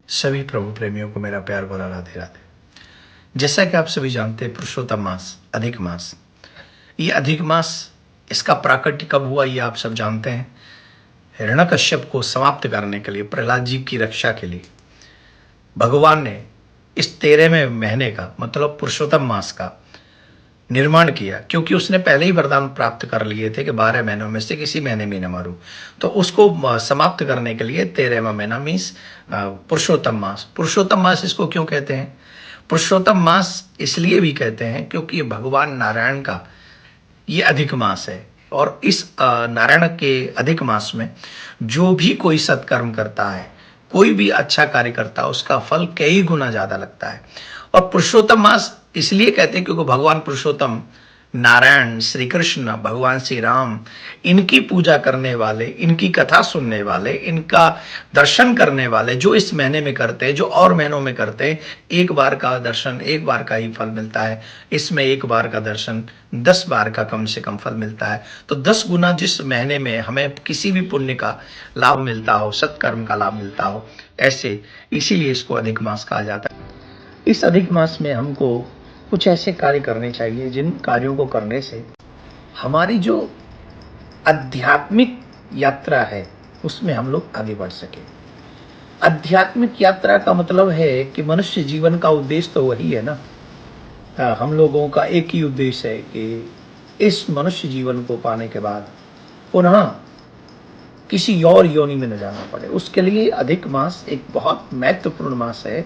सभी प्रभु प्रेमियों को मेरा प्यार भरा राधे राधे। जैसा कि आप सभी जानते हैं, पुरुषोत्तम मास, अधिक मास, ये अधिक मास, इसका प्राकट्य कब हुआ ये आप सब जानते हैं। हिरण्यकश्यप को समाप्त करने के लिए, प्रहलाद जी की रक्षा के लिए भगवान ने इस 13वें महीने का मतलब पुरुषोत्तम मास का निर्माण किया, क्योंकि उसने पहले ही वरदान प्राप्त कर लिए थे कि 12 महीनों में से किसी महीने में न मारूं। तो उसको समाप्त करने के लिए 13वां महीना मीन्स पुरुषोत्तम मास। पुरुषोत्तम मास इसको क्यों कहते हैं? पुरुषोत्तम मास इसलिए भी कहते हैं क्योंकि भगवान नारायण का ये अधिक मास है, और इस नारायण के अधिक मास में जो भी कोई सत्कर्म करता है, कोई भी अच्छा कार्य करता है, उसका फल कई गुना ज्यादा लगता है। और पुरुषोत्तम मास इसलिए कहते हैं क्योंकि भगवान पुरुषोत्तम नारायण, श्री कृष्ण, भगवान श्री राम, इनकी पूजा करने वाले, इनकी कथा सुनने वाले, इनका दर्शन करने वाले जो इस महीने में करते हैं, जो और महीनों में करते हैं, एक बार का दर्शन एक बार का ही फल मिलता है। इसमें एक बार का दर्शन 10 बार का कम से कम फल मिलता है। तो 10 गुना जिस महीने में हमें किसी भी पुण्य का लाभ मिलता हो, सत्कर्म का लाभ मिलता हो, ऐसे इसीलिए इसको अधिक मास कहा जाता है। इस अधिक मास में हमको कुछ ऐसे कार्य करने चाहिए जिन कार्यों को करने से हमारी जो आध्यात्मिक यात्रा है उसमें हम लोग आगे बढ़ सके। आध्यात्मिक यात्रा का मतलब है कि मनुष्य जीवन का उद्देश्य तो वही है ना। हम लोगों का एक ही उद्देश्य है कि इस मनुष्य जीवन को पाने के बाद पुनः किसी और योनि में न जाना पड़े। उसके लिए अधिक मास एक बहुत महत्वपूर्ण मास है,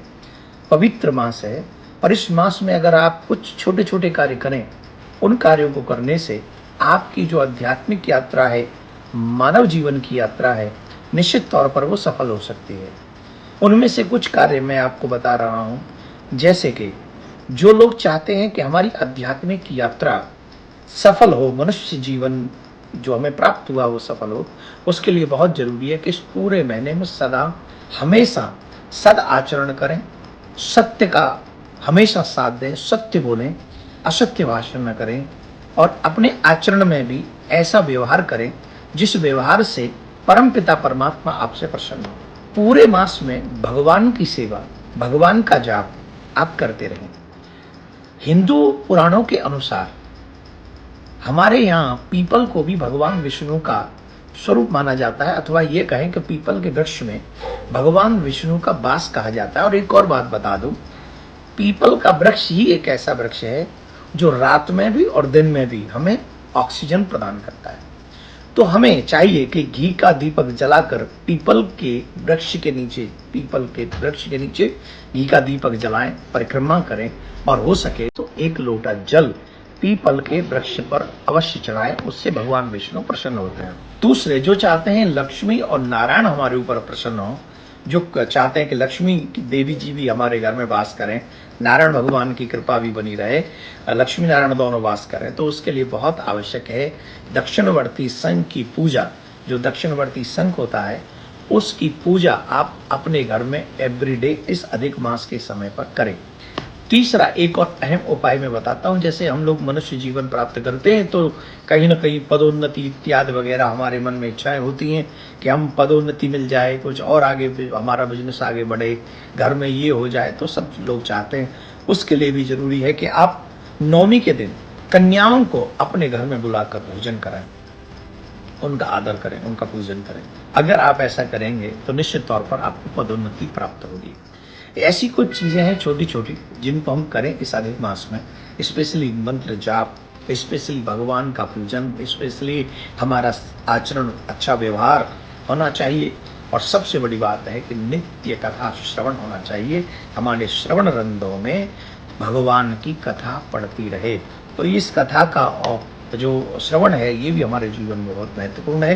पवित्र मास है। और इस मास में अगर आप कुछ छोटे छोटे कार्य करें, उन कार्यों को करने से आपकी जो आध्यात्मिक यात्रा है, मानव जीवन की यात्रा है, निश्चित तौर पर वो सफल हो सकती है। उनमें से कुछ कार्य मैं आपको बता रहा हूँ। जैसे कि जो लोग चाहते हैं कि हमारी आध्यात्मिक यात्रा सफल हो, मनुष्य जीवन जो हमें प्राप्त हुआ वो सफल हो, उसके लिए बहुत जरूरी है कि इस पूरे महीने में सदा हमेशा सद आचरण करें, सत्य का हमेशा साथ दें, सत्य बोलें, असत्य भाषण न करें, और अपने आचरण में भी ऐसा व्यवहार करें जिस व्यवहार से परमपिता परमात्मा आपसे प्रसन्न हो। पूरे मास में भगवान की सेवा, भगवान का जाप आप करते रहें। हिंदू पुराणों के अनुसार हमारे यहाँ पीपल को भी भगवान विष्णु का स्वरूप माना जाता है, अथवा ये कहें कि पीपल के वृक्ष में भगवान विष्णु का वास कहा जाता है। और एक और बात बता दूं, पीपल का वृक्ष ही एक ऐसा वृक्ष है जो रात में भी और दिन में भी हमें ऑक्सीजन प्रदान करता है। तो हमें चाहिए कि घी का दीपक जलाकर पीपल के वृक्ष के नीचे, पीपल के वृक्ष के नीचे घी का दीपक जलाएं, परिक्रमा करें, और हो सके तो एक लोटा जल पीपल के वृक्ष पर अवश्य चढ़ाएं। उससे भगवान विष्णु प्रसन्न होते हैं। दूसरे जो चाहते हैं लक्ष्मी और नारायण हमारे ऊपर प्रसन्न हो, जो चाहते हैं कि लक्ष्मी की देवी जी भी हमारे घर में वास करें, नारायण भगवान की कृपा भी बनी रहे, लक्ष्मी नारायण दोनों वास करें, तो उसके लिए बहुत आवश्यक है दक्षिणवर्ती शंख की पूजा। जो दक्षिणवर्ती शंख होता है उसकी पूजा आप अपने घर में एवरीडे इस अधिक मास के समय पर करें। तीसरा एक और अहम उपाय मैं बताता हूँ। जैसे हम लोग मनुष्य जीवन प्राप्त करते हैं तो कहीं ना कहीं पदोन्नति इत्यादि वगैरह हमारे मन में इच्छाएं होती हैं कि हम पदोन्नति मिल जाए, कुछ और आगे हमारा बिजनेस आगे बढ़े, घर में ये हो जाए, तो सब लोग चाहते हैं। उसके लिए भी जरूरी है कि आप नवमी के दिन कन्याओं को अपने घर में बुलाकर भोजन कराएं, उनका आदर करें, उनका पूजन करें। अगर आप ऐसा करेंगे तो निश्चित तौर पर आपको पदोन्नति प्राप्त होगी। ऐसी कुछ चीजें हैं छोटी छोटी जिनको हम करें इस अधिक मास में, स्पेशली मंत्र जाप, स्पेशली भगवान का पूजन, स्पेशली हमारा आचरण, अच्छा व्यवहार होना चाहिए। और सबसे बड़ी बात है कि नित्य कथा श्रवण होना चाहिए। हमारे श्रवण रंध्रों में भगवान की कथा पढ़ती रहे। तो इस कथा का जो श्रवण है ये भी हमारे जीवन में बहुत महत्वपूर्ण है।